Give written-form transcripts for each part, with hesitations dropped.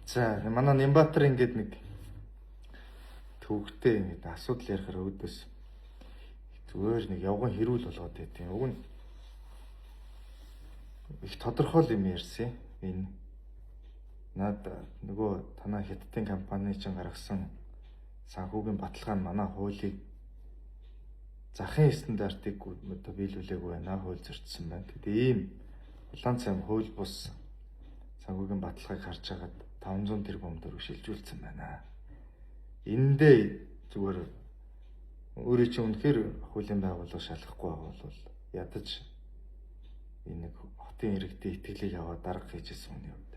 За манай Нямбатар ингээд нэг төвхтэй ингээд асуудал ярихаар өөдөөс зүгээр нэг явган хэрүүл болгоод байдیں۔ Уг нь их тодорхой юм ярьсан. Энэ над нөгөө танаа хятадын компани чинь гаргасан санхүүгийн баталгаа нь манай хуулийг захын стандартыг одоо биелүүлээгүй байна. Хууль зөрчсөн байна. Тэгээд ийм улаан цайм хууль бус санхүүгийн баталгааг харж хагаад 500 тэрбум төгрөг шилжүүлсэн байна. Эндээ зүгээр өөрөө чи үнэхээр хуулийн байгууллага шалгахгүй байгаа бол ядаж энэ нэг хотын иргэдийн итгэлийг аваад дарга хийжсэн хүний хувьд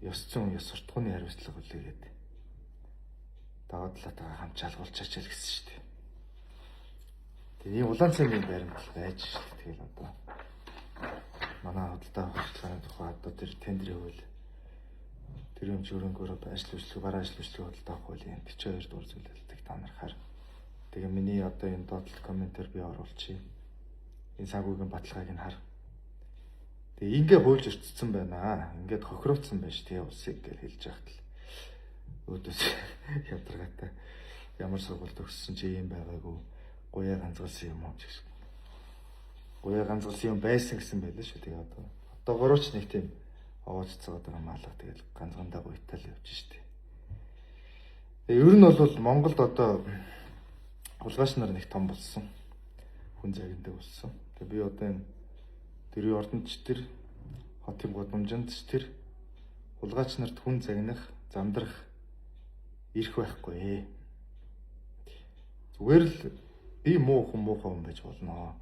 ёс зүйн ёс суртахууны хариуцлага үлээгээд даваа талаатайгаа хамт шалгуулчаач л гэсэн шүү дээ. Тэгээ ийм улаан цайны баримтал байж шүү дээ. Тэгэл одоо манай худалдаа авахчлагын тухай одоо тэр тендерийн хууль тэр юм жирэмгөөр ажил үйлчлэг бараа ажил үйлчлэг худалдаа авах хуулийн 42 дугаар зүйлэлтийг та нар хар. Тэгээ миний одоо энэ доотлох комментээр би оруулчихъя. Энэ санхүүгийн баталгааг нь хар. Тэгээ ингээ хуульж өртсөн байна. Ингээд хохирооцсон байж тээ улсыг гэж хэлж яхад л өөдөөс ядаргаатай ямар сургуульд өгсөн чи юм байгаагүй гуяа ганцгалсан юм уу гэж. Гуяа ганцгалсан юм байсан гэсэн байлаа шүү. Тэгээ одоо горооч нэг тийм овоццоод байгаа маалга тэгэл ганцгандаа гуйтал явж штэ. Тэгээ ер нь бол Монголд одоо хулгайч нар нэг том болсон. Хүн загиндаг болсон. Тэгээ би одоо энэ дэрийн ордонч тэр хотын гудамжинд тэр хулгайч нарт хүн загнах, замдрах ирэх байхгүй. Зүгээр л би муухай хүн байж болно.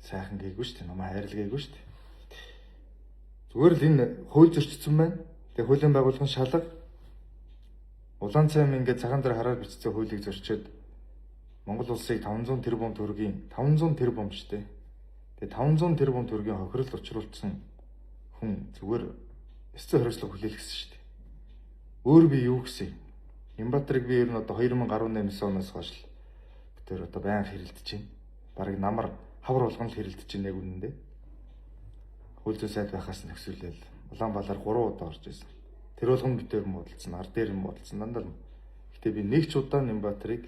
Сайхан гээгүй штэ, намайг хайрлагээгүй штэ. Зүгээр л энэ хууль зөрчсөн байна. Тэгээ хуулийн байгууллагын шалга улаан цайм ингээд цагаан дээр хараад бичсэн хуулийг зөрчөөд Монгол улсыг 500 тэрбум төгрөгийн 500 тэрбум шүү дээ. Тэгээ 500 тэрбум төгрөгийн хохирол учруулсан хүн зүгээр эцэг хариуцлага хүлээлгэсэн шүү дээ. Өөр би юу гэсэн? Нямбатарыг би ер нь одоо 2018 оноос хойш л тэр одоо байнга хэрэлдэж байна. Бараг намар хавар болгон л хэрэлдэж байна яг үнэндээ. Хууль зүйн сайд байхаас нөхсөлөл Улаанбаатар 3 удаа орж ирсэн. Тэр болгон битээр муудалсан, ар дээр муудалсан дандаа. Гэтэ би нэг ч удаа Нямбатарыг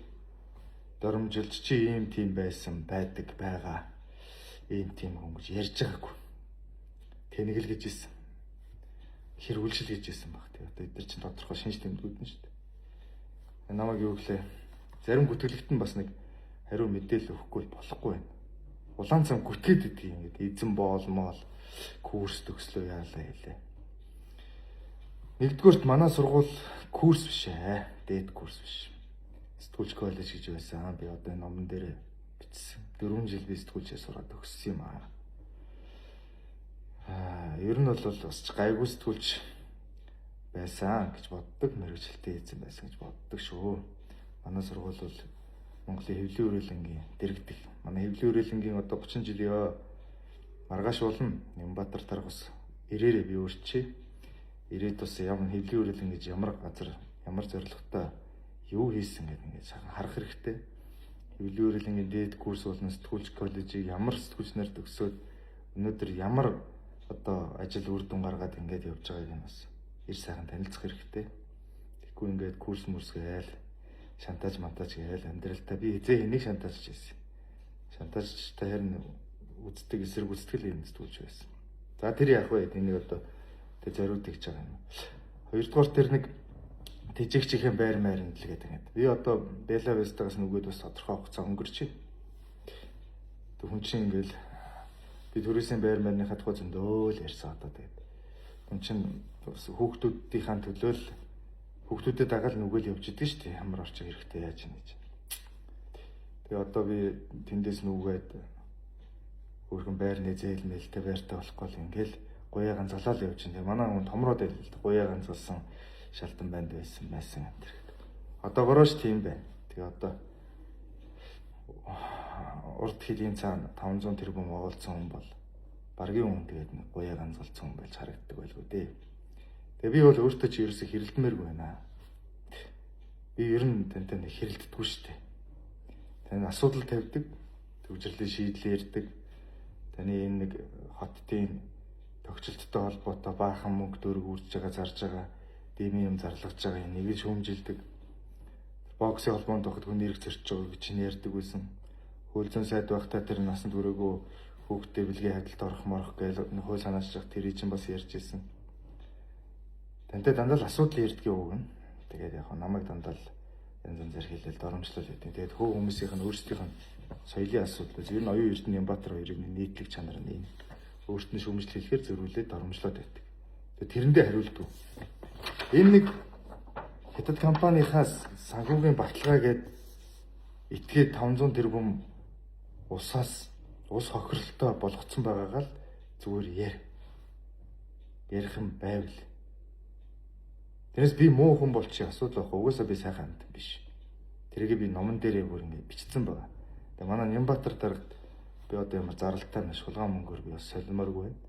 доромжилж чи ийм тийм байсан, байдаг, байгаа. Ийм тийм хүн гэж ярьж байгаагүй. Тэнэг л гэж ийсэн. Хэрүүлжил гэж ийсэн баг. Тэгээ одоо эдгээр чинь тодорхой шинж тэмдгүүд нь шүү дээ. Намайг юу гэлээ? Зарим гүтгэлэгт нь бас нэг хариу мэдээлэл өгөхгүй болохгүй байна. Улаан цам гүтгээд идэг юм гээд эзэн боолмол курс төгслөө яалаа хэлээ. Нэгдүгürt манай сургууль курс биш ээ. Дээд курс биш. Сэтгүүлч коллеж гэж байсан. Би одоо энэ номон дээр бичсэн. 4 жил би сэтгүүлчээ сураад өгсөн юм аа. Ер нь бол бас гайгүй сэтгүүлч байсан гэж боддог, мэрэгчлэлтэй эзэн байсан гэж боддог шүү. Манай сургууль бол Монголын хэвлэлийн үрэлэнгийн дэргэдэг. Манай хэвлэлийн үрэлэнгийн одоо 30 жилийн маргааш болно. Нямбатар тархус ирээрээ би өөрчий. Ирээд бас ямар хэвлэлийн үрэлэн гэж ямар газар, ямар зорилготой юу хийсэн гэдэг ингээд харах хэрэгтэй. Хэвлэлийн үрэлэнгийн дээд курс болон сэтгүүлч коллежийг ямар сэтгүүлч нарт өгсөөд өнөөдөр ямар одоо ажил үр дүн гаргаад ингээд явж байгааг нь бас ир сайхан танилцах хэрэгтэй. Тэгэхгүй ингээд курс мөрсгээл шантаж гээл амьдралдаа би хизээ энийг шантажж байсан. Шантажтай харин үздэг эсрэг үзтгэл юм сэтгүүлч байсан. За тэр яах вэ? Энийг одоо тэг зориуд гэж байгаа юм. Хоёрдугаар тэр нэг тэжигчийн байр маярнд л гэдэг юм. Би одоо Бела Вестагаас нөгөөд бас тодорхой хугацаа өнгөрч байна. Тэг хүн чинь ингээл би төрөөсийн байр маярныхаа тухай зөндөө л ярьсан одоо тэгээд. Хүн чинь хүүхдүүдийнхээ төлөө л хүүхдүүдэд дагаад нүгэл явж идэг шүү дээ. Ямар орчих хэрэгтэй яаж юм гэж. Тэгээ одоо би тэндээс нүгээд өөрхөн байрны зээл мэлтэй байртай болохгүй л ингээл гуяа ганцгалал явж байна. Манай хүн томроод байл л гуяа ганцгалсан шалтан банд байсан энэ. Одоо горооч тийм байна. Тэгээ одоо урд хэдийн цаана 500 тэрбум оолцсон хүн бол баргийн хүн тэгээд нэг гуяа ганцгалсан хүн болж харагддаг байлгүй дээ. Тэгээ би бол өөртөө чи ерөөсө хэрэлдмээргүй байна. Би ер нь тантай нэг хэрэлддэггүй шүү дээ. Таны асуудал тавьдаг, төвжирлийн шийдлээ ярьдаг. Таны энэ нэг хотын зохицолттой холбоотой баахан мөнгө дөрөв үрж байгаа зарж байгаа дэмий юм зарлаж байгаа нэг л шүүмжилдэг. Боксын холбоонд байхад хүн нэрэг зорч байгаа гэж чинь ярьдаг байсан. Хөлзөн сайд байхдаа тэр насанд хүрээгүй хүүхдээ бэлгийн хадалд орох морох гэж хөл санаачж тэр чинь бас ярьж ирсэн. Тантай дандаа л асуудал ярьдгийн үг нь. Тэгээд яг намайг дандаа л янз янзаар хэлэл доромжлол өгдөг. Тэгээд хөө хүмүүсийнх нь өөрсдийнх нь соёлын асуудал. Ер нь оюун эрдэнэ Нямбатар хоёрыг нийтлэг чанар нь өөртөө шүүмжлэл хэлэхээр зөрүүлээд доромжлоод байдаг. Тэгээд тэрэндээ хариулдаг. Энэ нэг хятад компанийнхаас санхүүгийн баталгаа гээд этгээд 500 тэрбум усаас ус хохиролтой болгоцсон байгаагаа л зүгээр ярих юм байвал. Тэрээс би муу хүн болчих асуудал байхгүй. Угаасаа би сайхан амьд биш. Тэрийг би номон дээрээ бүр ингэ бичсэн байгаа. Тэгээ манай Нямбатар дарагт би одоо ямар заралтай маш шулгаан мөнгөөр би бас солимооргүй байна.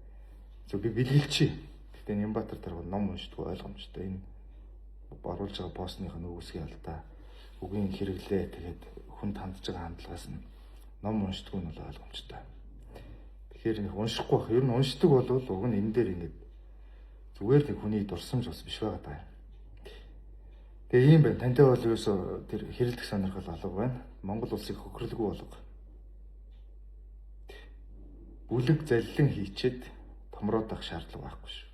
Зөв би бэлгэлчээ. Гэхдээ Нямбатар дарга ном уншдаг ойлгомжтой. Энэ оруулж байгаа постных нь үгсгийн алдаа, үгийн хэрэглээ тэгээд хүн хандж байгаа хандлагаас нь ном уншдаг нь бол ойлгомжтой. Тэгэхээр нэг уншихгүй байх. Ер нь уншдаг бол уг нь энэ дээр ингэ зүгээр нэг хүний дурсамж бас биш байгаа даа. Тэгээ ийм байна. Тантай бол юусоо тэр хэрэлдэх сонирхол алга байна. Монгол улсыг хохирлгүй болго. Бүлэг заллин хийчихэд томроод авах шаардлага байхгүй шүү.